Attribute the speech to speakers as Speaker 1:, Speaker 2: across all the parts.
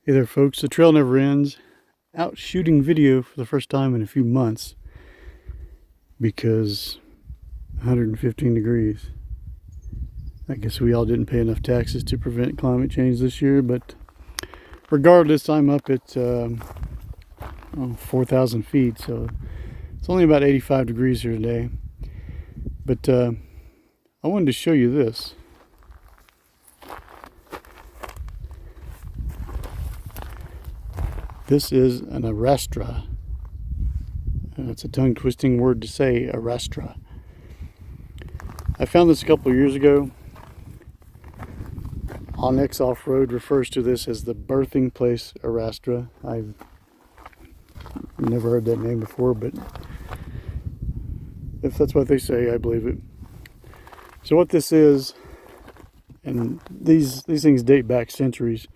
Speaker 1: Hey there folks, the trail never ends. Out shooting video for the first time in a few months because 115 degrees. I guess we all didn't pay enough taxes to prevent climate change this year, but regardless, I'm up at 4,000 feet, so it's only about 85 degrees here today. But I wanted to show you this. This is an arrastra. It's a tongue-twisting word to say, arrastra. I found this a couple of years ago. Onyx Off-Road refers to this as the birthing place arrastra. I've never heard that name before, but if that's what they say, I believe it. So what this is, and these things date back centuries.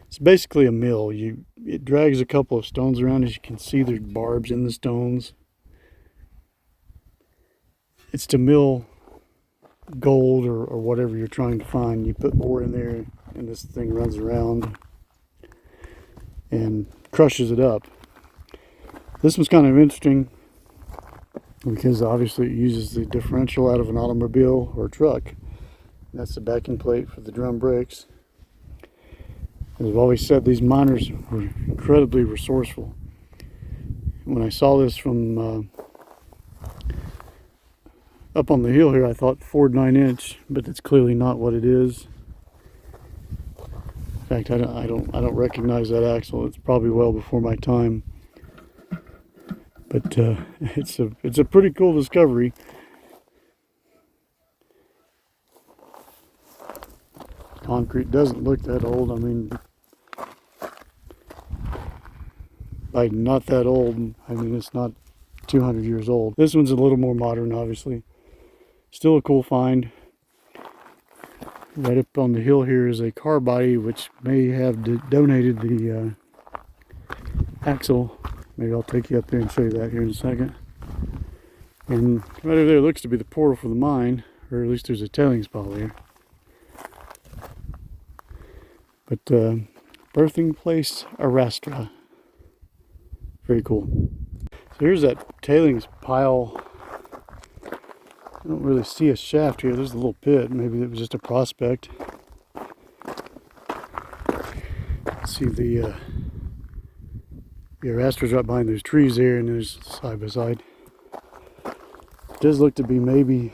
Speaker 1: It's basically a mill. It drags a couple of stones around. As you can see, there's barbs in the stones. It's to mill gold or whatever you're trying to find. You put ore in there, and this thing runs around and crushes it up. This one's kind of interesting because obviously it uses the differential out of an automobile or truck. That's the backing plate for the drum brakes. As I've always said, these miners were incredibly resourceful. When I saw this from up on the hill here, I thought Ford 9-inch, but it's clearly not what it is. In fact, I don't recognize that axle. It's probably well before my time. But it's a pretty cool discovery. Concrete doesn't look that old. I mean, like not that old. I mean, it's not 200 years old. This one's a little more modern, obviously. Still a cool find. Right up on the hill here is a car body which may have donated the axle. Maybe I'll take you up there and show you that here in a second. And right over there looks to be the portal for the mine, or at least there's a tailings pile there. But birthing place arrastra. Very cool. So here's that tailings pile. I don't really see a shaft here. There's a little pit. Maybe it was just a prospect. See the arrastra's right behind those trees there, and there's side by side. It does look to be maybe,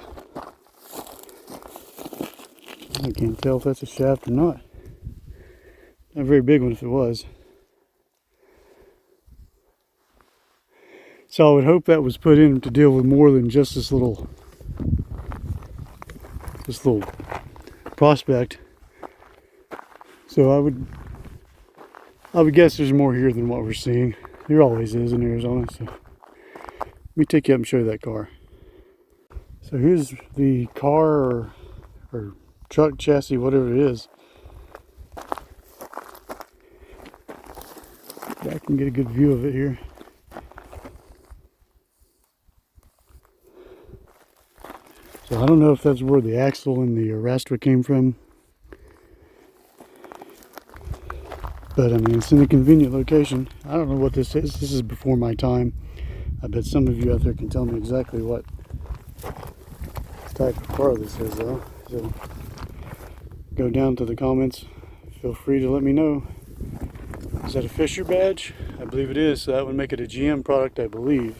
Speaker 1: I can't tell if that's a shaft or not. Not a very big one if it was. So I would hope that was put in to deal with more than just this little prospect. So I would guess there's more here than what we're seeing. There always is in Arizona. So let me take you up and show you that car. So here's the car or truck chassis, whatever it is. I can get a good view of it here. So I don't know if that's where the axle and the arrastra came from. But I mean, it's in a convenient location. I don't know what this is. This is before my time. I bet some of you out there can tell me exactly what type of car this is though. So go down to the comments. Feel free to let me know. Is that a Fisher badge? I believe it is. So that would make it a GM product, I believe.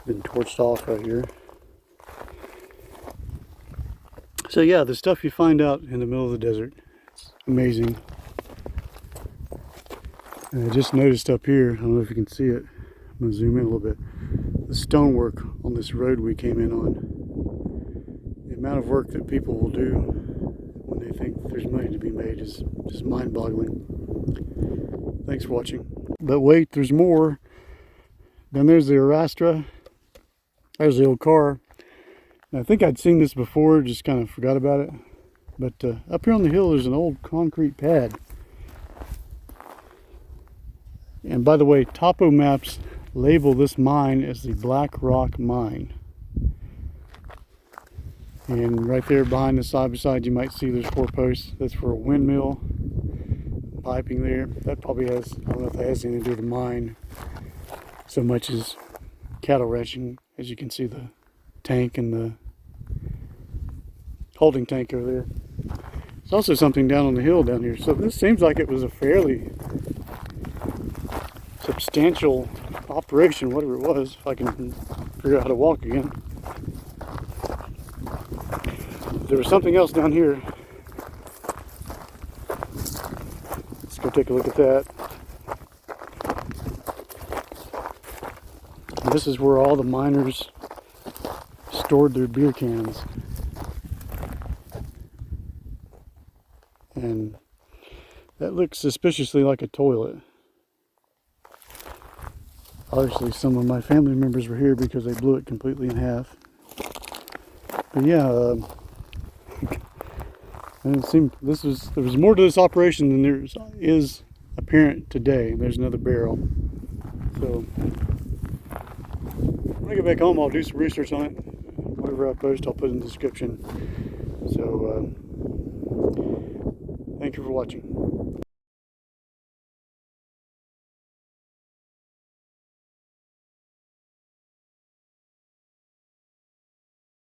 Speaker 1: Been torched off right here. So yeah, the stuff you find out in the middle of the desert, it's amazing. And I just noticed up here, I don't know if you can see it, I'm going to zoom in a little bit, the stonework on this road we came in on. The amount of work that people will do when they think there's money to be made is just mind-boggling. Thanks for watching. But wait, there's more. Then there's the arrastra. There's the old car. And I think I'd seen this before, just kind of forgot about it. But up here on the hill, there's an old concrete pad. And by the way, topo maps label this mine as the Black Rock Mine. And right there behind the side by side, you might see there's 4 posts. That's for a windmill. Piping there. That probably has, I don't know if that has anything to do with the mine so much as cattle ranching. As you can see, the tank and the holding tank over there. There's also something down on the hill down here. So this seems like it was a fairly substantial operation, whatever it was, if I can figure out how to walk again. There was something else down here. Let's go take a look at that. And this is where all the miners stored their beer cans. And that looks suspiciously like a toilet. Obviously some of my family members were here because they blew it completely in half. But yeah, and it seemed there was more to this operation than there is apparent today. There's another barrel. So when I get back home, I'll do some research on it. Whatever I post, I'll put in the description. So thank you for watching.